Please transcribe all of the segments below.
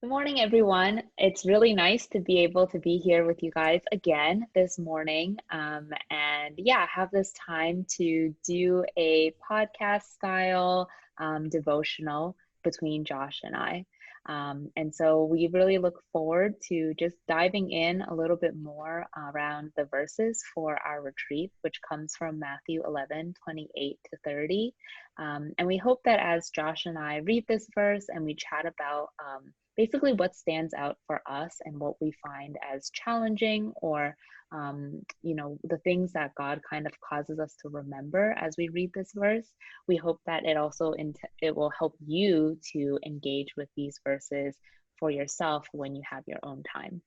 Good morning, everyone. It's really nice to be able to be here with you guys again this morning. And yeah, have this time to do a podcast style devotional between Josh and I. And so we really look forward to just diving in a little bit more around the verses for our retreat, which comes from Matthew 11:28 to 30. And we hope that as Josh and I read this verse and we chat about basically what stands out for us and what we find as challenging or the things that God kind of causes us to remember as we read this verse. We hope that it will help you to engage with these verses for yourself when you have your own time.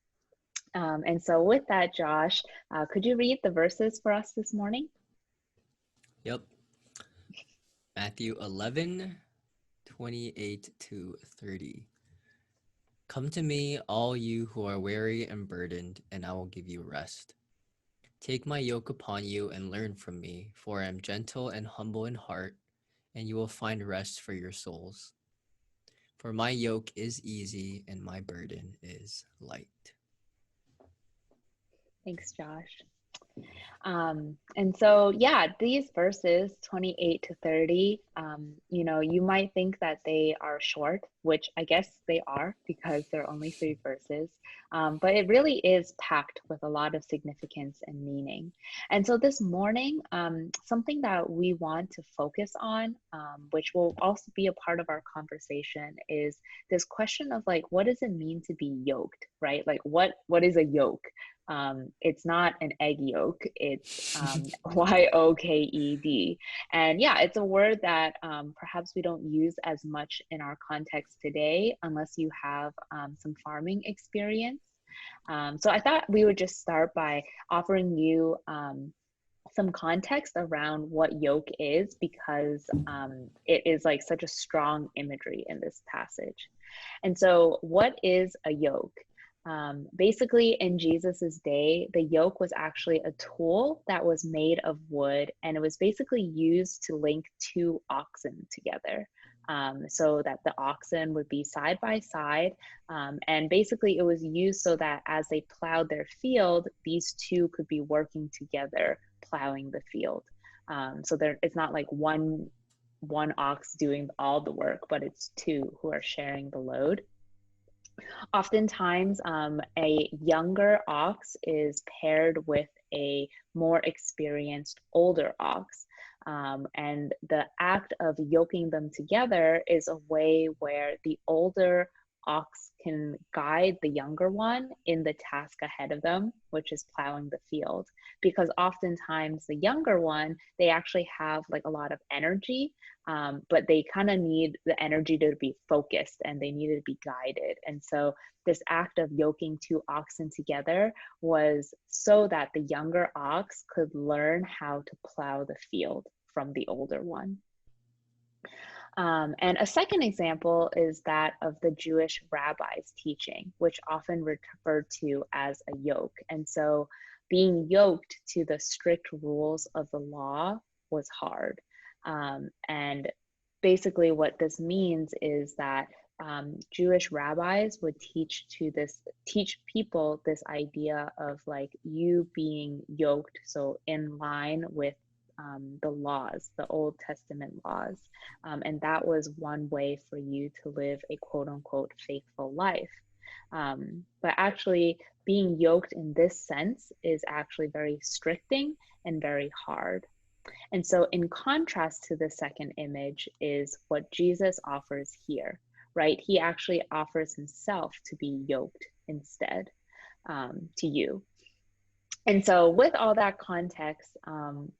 And so with that, Josh, could you read the verses for us this morning? Yep. Matthew 11:28 to 30. Come to me, all you who are weary and burdened, and I will give you rest. Take my yoke upon you and learn from me, for I am gentle and humble in heart, and you will find rest for your souls. For my yoke is easy and my burden is light. Thanks, Josh. And so, yeah, these verses 28 to 30, you might think that they are short, which I guess they are because they're only three verses. But it really is packed with a lot of significance and meaning. And so this morning, something that we want to focus on, which will also be a part of our conversation, is this question of like, what does it mean to be yoked, right? Like, what is a yoke? It's not an egg yolk, it's YOKED. And yeah, it's a word that perhaps we don't use as much in our context today unless you have some farming experience. So I thought we would just start by offering you some context around what yoke is because it is like such a strong imagery in this passage. And so, what is a yoke? Basically, in Jesus's day, the yoke was actually a tool that was made of wood, and it was basically used to link two oxen together. So that the oxen would be side by side. And basically, it was used so that as they plowed their field, these two could be working together, plowing the field. So it's not like one ox doing all the work, but it's two who are sharing the load. Oftentimes, a younger ox is paired with a more experienced older ox. And the act of yoking them together is a way where the older ox can guide the younger one in the task ahead of them, which is plowing the field. Because oftentimes the younger one, they actually have like a lot of energy, but they kind of need the energy to be focused and they need to be guided. And so this act of yoking two oxen together was so that the younger ox could learn how to plow the field from the older one. And a second example is that of the Jewish rabbis' teaching, which often referred to as a yoke. And so being yoked to the strict rules of the law was hard. And basically, what this means is that Jewish rabbis would teach people this idea of like you being yoked, so in line with the laws, the Old Testament laws. And that was one way for you to live a quote unquote faithful life. But actually, being yoked in this sense is actually very restricting and very hard. And so, in contrast to the second image, is what Jesus offers here, right? He actually offers himself to be yoked instead to you. And so, with all that context,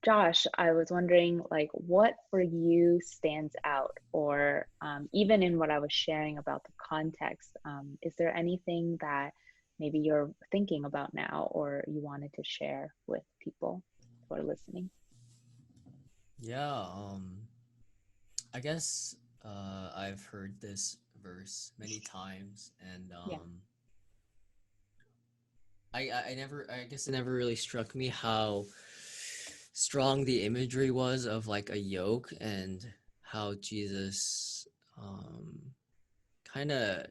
Josh, I was wondering, like, what for you stands out, or even in what I was sharing about the context, is there anything that maybe you're thinking about now, or you wanted to share with people who are listening? Yeah, I guess I've heard this verse many times, and Yeah. I guess it never really struck me how strong the imagery was of like a yoke and how Jesus kind of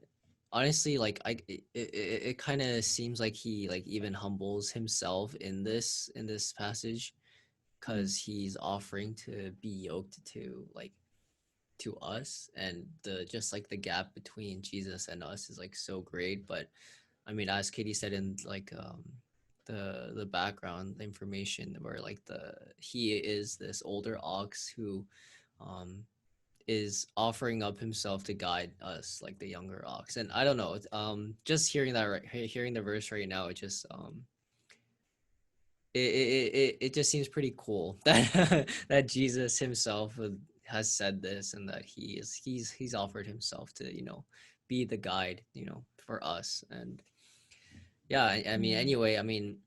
honestly, like it kind of seems like he like even humbles himself in this passage, Mm, because he's offering to be yoked to like to us, and the just like the gap between Jesus and us is like so great. But I mean, as Katie said in like the background, the information, where like the he is this older ox who um is offering up himself to guide us like the younger ox. And I don't know, just hearing that, right, hearing the verse right now, it just it just seems pretty cool that that Jesus himself has said this, and that he's offered himself to, you know, be the guide, you know, for us. And yeah, I mean, mm, anyway, I mean,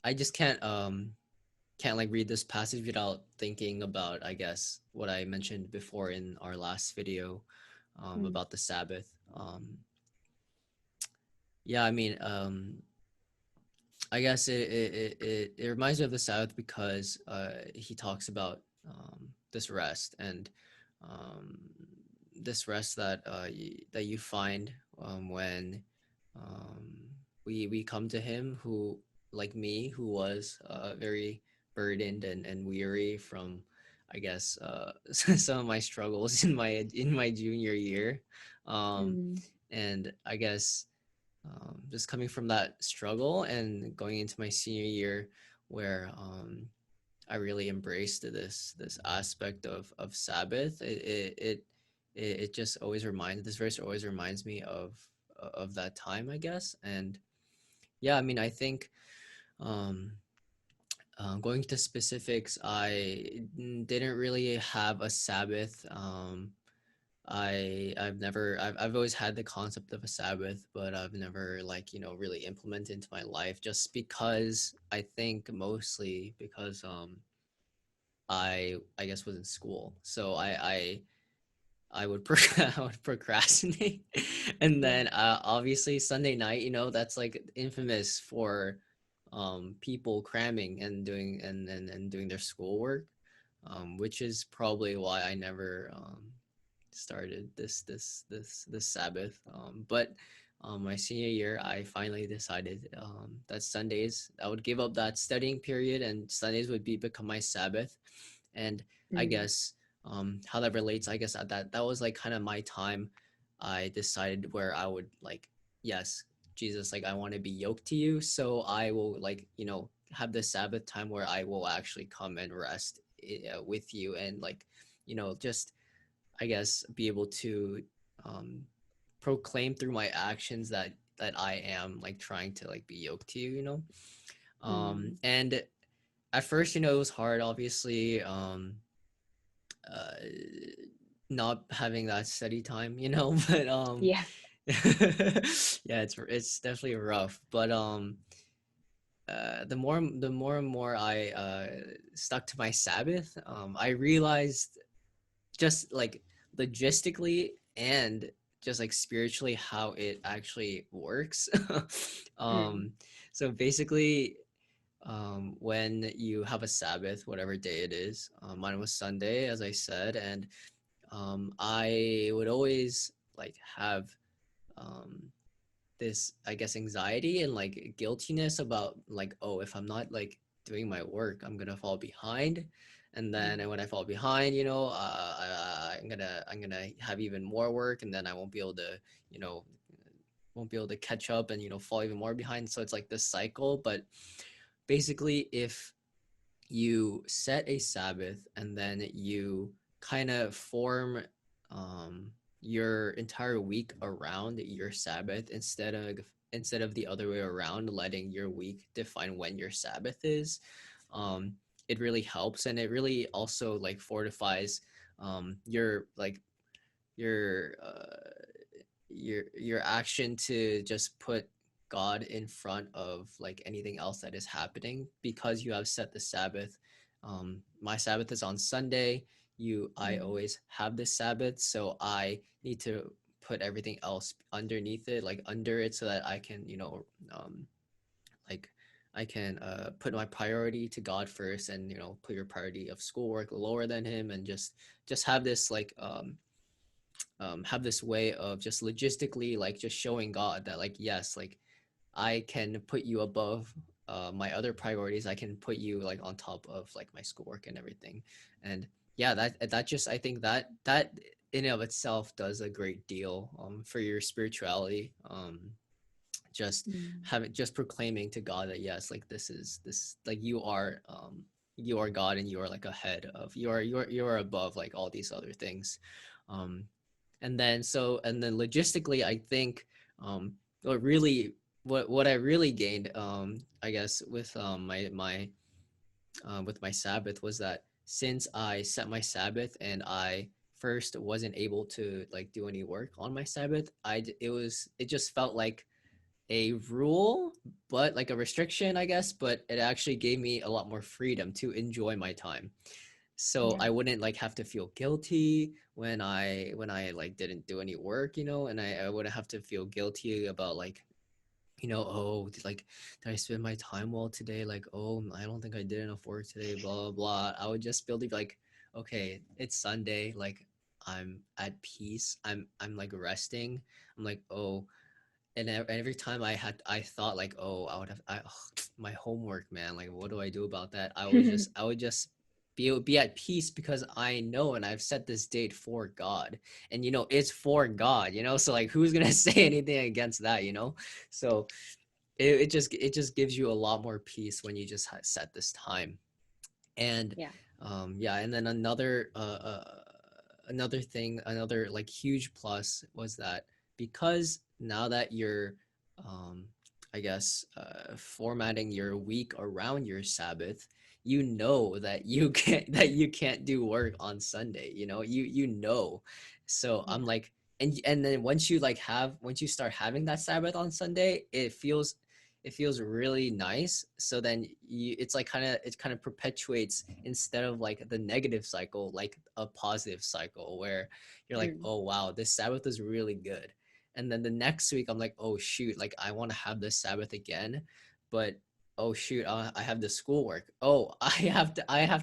I just can't like read this passage without thinking about, I guess, what I mentioned before in our last video, mm, about the Sabbath. Yeah, I mean, I guess it reminds me of the Sabbath because he talks about this rest, and um, this rest that that you find when um, we come to him, who like me, who was very burdened and weary from, I guess, some of my struggles in my junior year, um, mm, and I guess just coming from that struggle and going into my senior year, where I really embraced this aspect of Sabbath. It just always reminds, this verse always reminds me of that time, I guess. And yeah, I mean, I think um, going to specifics, I didn't really have a Sabbath. I've always had the concept of a Sabbath, but I've never, like, you know, really implemented into my life, just because I think mostly because I guess was in school. So I would I would procrastinate. And yeah. then obviously Sunday night, you know, that's like infamous for people cramming and doing and doing their schoolwork, which is probably why I never started this Sabbath. But my senior year, I finally decided that Sundays I would give up that studying period, and Sundays would be become my Sabbath. And I Mm, guess how that relates, I guess that was like kind of my time. I decided where I would like, yes, Jesus, like I want to be yoked to you, so I will, like, you know, have the Sabbath time where I will actually come and rest with you, and like, you know, just, I guess, be able to um, proclaim through my actions that I am like trying to like be yoked to you, you know. mm, And at first, you know, it was hard, obviously, uh, not having that study time, you know. But yeah. yeah, it's definitely rough. But the more and more I stuck to my Sabbath, I realized, just like logistically and just like spiritually, how it actually works. Mm, um so basically, when you have a Sabbath, whatever day it is, mine was Sunday, as I said. And I would always like have um this, I guess, anxiety and like guiltiness about like, oh, if I'm not like doing my work, I'm gonna fall behind. And then, mm, and when I fall behind, you know, I'm gonna have even more work, and then I won't be able to, you know, won't be able to catch up, and, you know, fall even more behind. So it's like this cycle. But basically, if you set a Sabbath, and then you kind of form your entire week around your Sabbath, instead of the other way around, letting your week define when your Sabbath is. um, it really helps, and it really also like fortifies your like your your action to just put God in front of like anything else that is happening, because you have set the Sabbath. My Sabbath is on Sunday. I mm, always have this Sabbath, so I need to put everything else underneath it, like under it, so that I can, you know, like I can put my priority to God first, and, you know, put your priority of schoolwork lower than Him, and just have this like have this way of just logistically like just showing God that like yes, like I can put you above my other priorities. I can put you like on top of like my schoolwork and everything. And yeah, that just I think that in and of itself does a great deal for your spirituality. Just Mm. having just proclaiming to God that yes, like this like you are God and you are like ahead of you are above like all these other things. Um and then logistically I think what really what I really gained I guess with my Sabbath was that since I set my Sabbath and I first wasn't able to like do any work on my Sabbath, it just felt like a rule, but like a restriction, I guess, but it actually gave me a lot more freedom to enjoy my time. So Yeah. I wouldn't like have to feel guilty when I like didn't do any work, you know, and I wouldn't have to feel guilty about like oh, like, did I spend my time well today? Like, oh, I don't think I did enough work today, blah, blah, blah. I would just be able to be like, okay, it's Sunday. Like, I'm at peace. I'm like resting. I'm like, oh, and every time I thought like, oh, my homework, man. Like, what do I do about that? I would just be at peace because I know and I've set this date for God, and it's for God, So like, who's gonna say anything against that, So it just gives you a lot more peace when you just set this time. And Yeah. yeah, and then another thing, another like huge plus was that because now that you're um I guess formatting your week around your Sabbath, you know that you can't do work on Sunday, so I'm Yeah. like, and then once you start having that Sabbath on Sunday, it feels really nice. So then it's like it kind of perpetuates, instead of like the negative cycle, like a positive cycle where you're like, Mm. oh wow, this Sabbath is really good. And then the next week I'm like, oh shoot, like I want to have this Sabbath again, but oh shoot, I have the schoolwork. Oh, I have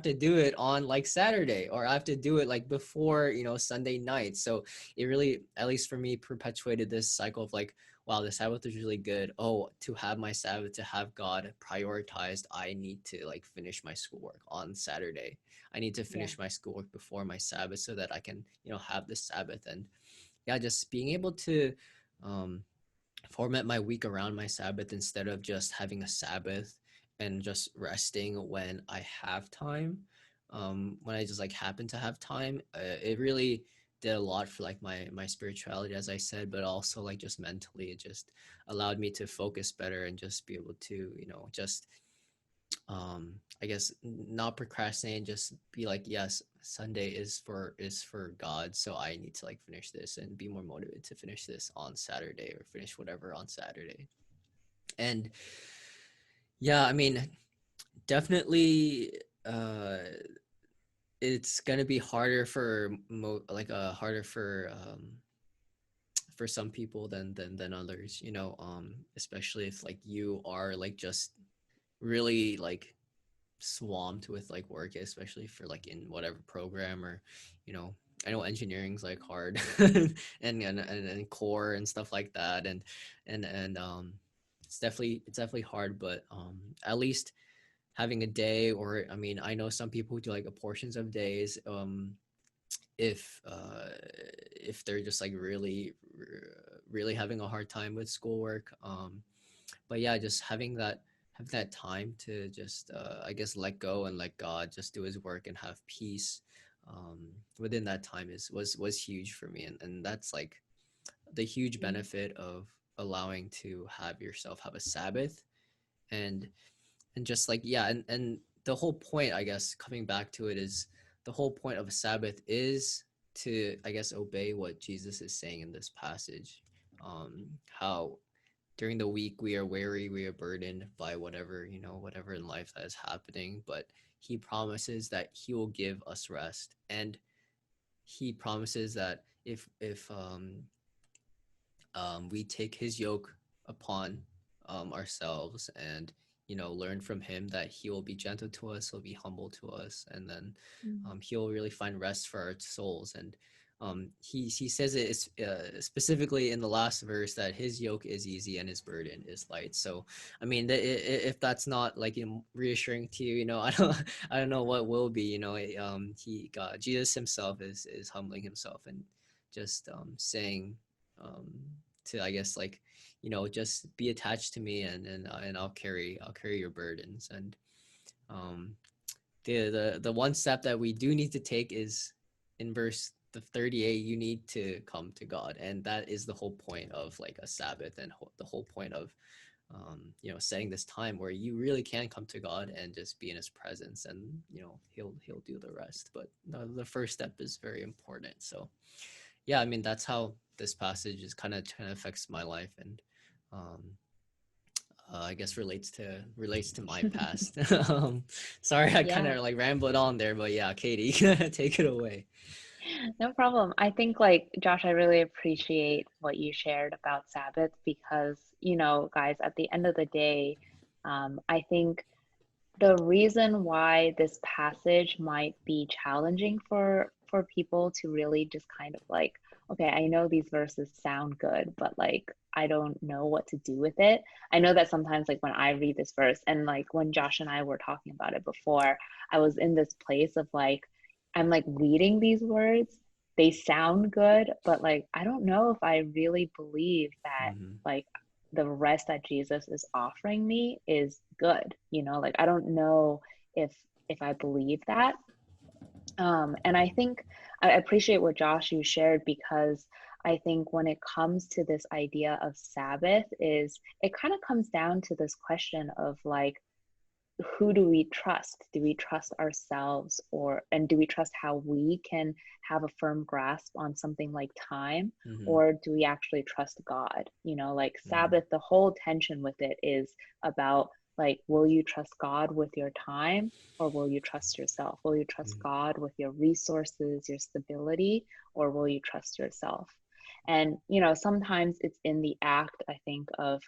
to do it on like Saturday, or I have to do it like before, Sunday night. So it really, at least for me, perpetuated this cycle of like, wow, the Sabbath is really good. Oh, to have my Sabbath, to have God prioritized, I need to like finish my schoolwork on Saturday. I need to Yeah. finish my schoolwork before my Sabbath so that I can, have the Sabbath. And yeah, just being able to um, format my week around my Sabbath instead of just having a Sabbath and just resting when I have time. When I just like happen to have time, it really did a lot for like my spirituality, as I said, but also like just mentally, it just allowed me to focus better and just be able to, just I guess not procrastinate, just be like, yes, Sunday is for God, so I need to like finish this and be more motivated to finish this on Saturday, or finish whatever on Saturday. And yeah, I mean, definitely it's gonna be harder harder for some people than others, especially if like you are like just really like swamped with like work, especially for like in whatever program, or you know I know engineering's like hard and core and stuff like that, and it's definitely hard, but at least having a day, or I mean, I know some people who do like a portions of days, if if they're just like really having a hard time with schoolwork, but yeah, just have that time to just I guess let go and let God just do his work and have peace within that time was huge for me, and that's like the huge Mm. benefit of allowing to have yourself have a Sabbath. And just like, yeah, and the whole point, I guess, coming back to it, is the whole point of a Sabbath is to, I guess, obey what Jesus is saying in this passage. How during the week we are weary, we are burdened by whatever, whatever in life that is happening, but he promises that he will give us rest. And he promises that if we take his yoke upon ourselves, and learn from him, that he will be gentle to us, he'll be humble to us, and then Mm. he'll really find rest for our souls. And he says it is, specifically in the last verse, that his yoke is easy and his burden is light. So I mean, if that's not like, reassuring to you, I don't I don't know what will be. He God Jesus himself is humbling himself and just saying, um to, I guess, like, just be attached to me, and I'll carry your burdens. And um the one step that we do need to take is in verse the 38. You need to come to God, and that is the whole point of like a Sabbath, and the whole point of setting this time where you really can come to God and just be in his presence, and he'll do the rest. But the first step is very important. So yeah, I mean, that's how this passage is kind of affects my life, and um I guess relates to my past. Sorry, I kind Yeah. of like rambled on there, but yeah, Katie, take it away. No problem. I think, like, Josh, I really appreciate what you shared about Sabbath because, guys, at the end of the day, I think the reason why this passage might be challenging for people to really just kind of like, okay, I know these verses sound good, but like I don't know what to do with it. I know that sometimes, like, when I read this verse, and like when Josh and I were talking about it before, I was in this place of like, I'm like reading these words, they sound good, but like I don't know if I really believe that, Hmm. like, the rest that Jesus is offering me is good. Like I don't know if I believe that. And I think I appreciate what Josh you shared, because I think when it comes to this idea of Sabbath, is it kind of comes down to this question of like, who do we trust? Do we trust ourselves, and do we trust how we can have a firm grasp on something like time, Hmm. or do we actually trust God? Like Hmm. Sabbath, the whole tension with it is about like, will you trust God with your time, or will you trust yourself? Will you trust Hmm. God with your resources, your stability, or will you trust yourself? And sometimes it's in the act, I think, of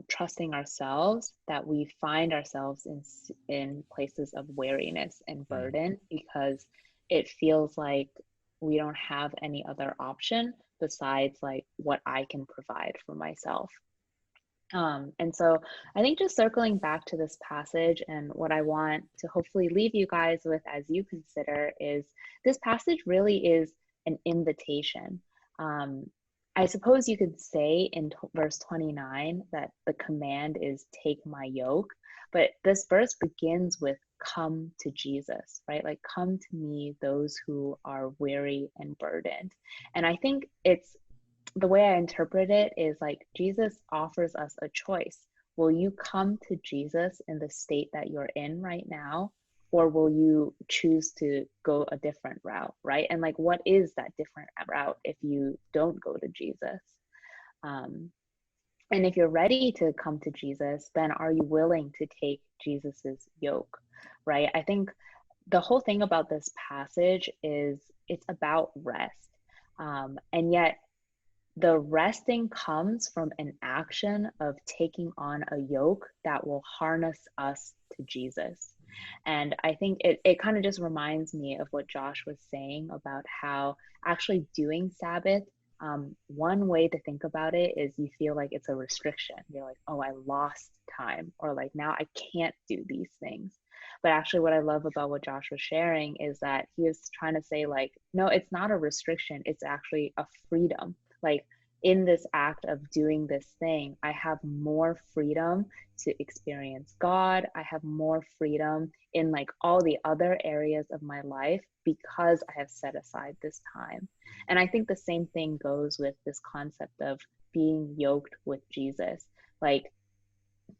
trusting ourselves that we find ourselves in places of weariness and Hmm. burden, because it feels like we don't have any other option besides like what I can provide for myself. And so I think, just circling back to this passage, and what I want to hopefully leave you guys with as you consider, is this passage really is an invitation. Um, I suppose you could say in verse 29 that the command is take my yoke, but this verse begins with come to Jesus, right? Like, come to me, those who are weary and burdened. And I think it's the way I interpret it is like Jesus offers us a choice. Will you come to Jesus in the state that you're in right now? Or will you choose to go a different route, right? And like, what is that different route if you don't go to Jesus? Um, and if you're ready to come to Jesus, then are you willing to take Jesus's yoke, right? I think the whole thing about this passage is it's about rest. And yet, the resting comes from an action of taking on a yoke that will harness us to Jesus. And I think it kind of just reminds me of what Josh was saying about how actually doing Sabbath, one way to think about it is you feel like it's a restriction. You're like, oh, I lost time, or like now I can't do these things. But actually, what I love about what Josh was sharing is that he was trying to say, like, no, it's not a restriction, it's actually a freedom. Like, in this act of doing this thing, I have more freedom to experience God. I have more freedom in like all the other areas of my life because I have set aside this time. And I think the same thing goes with this concept of being yoked with Jesus. Like,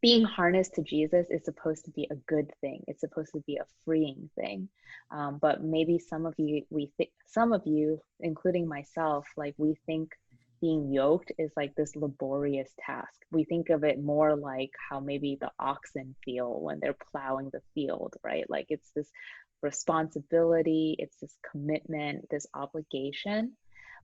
being harnessed to Jesus is supposed to be a good thing. It's supposed to be a freeing thing. But maybe some of you, including myself, like we think being yoked is like this laborious task. We think of it more like how maybe the oxen feel when they're plowing the field, right? Like it's this responsibility, it's this commitment, this obligation.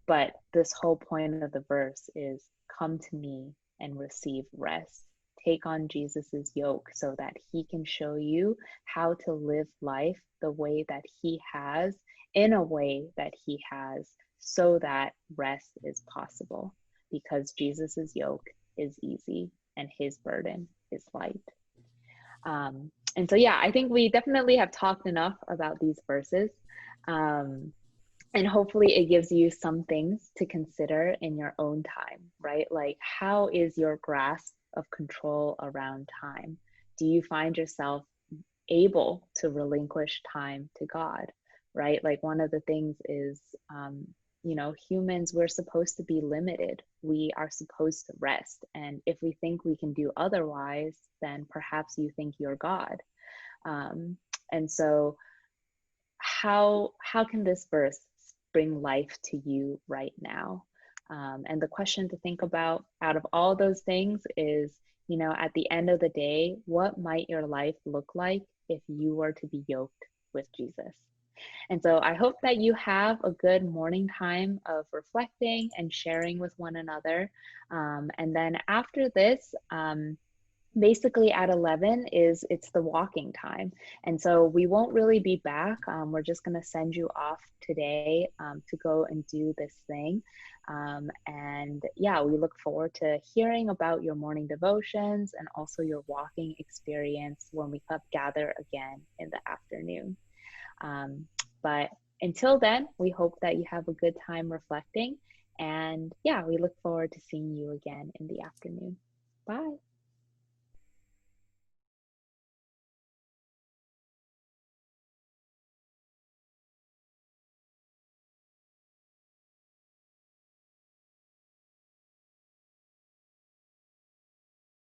But this whole point of the verse is come to me and receive rest. Take on Jesus's yoke so that he can show you how to live life the way that he has, in a way that he has, so that rest is possible, because Jesus's yoke is easy and his burden is light. And so, yeah, I think we definitely have talked enough about these verses. Um, and hopefully it gives you some things to consider in your own time, right? Like, how is your grasp of control around time? Do you find yourself able to relinquish time to God, right? Like, one of the things is, humans, we're supposed to be limited. We are supposed to rest. And if we think we can do otherwise, then perhaps you think you're God. Um, and so, how can this verse bring life to you right now? And the question to think about out of all those things is, at the end of the day, what might your life look like if you were to be yoked with Jesus? And so I hope that you have a good morning time of reflecting and sharing with one another. And then after this, basically at 11 is it's the walking time, and so we won't really be back. We're just going to send you off today to go and do this thing, and yeah, we look forward to hearing about your morning devotions and also your walking experience when we gather again in the afternoon. But until then, we hope that you have a good time reflecting, and yeah, we look forward to seeing you again in the afternoon. Bye.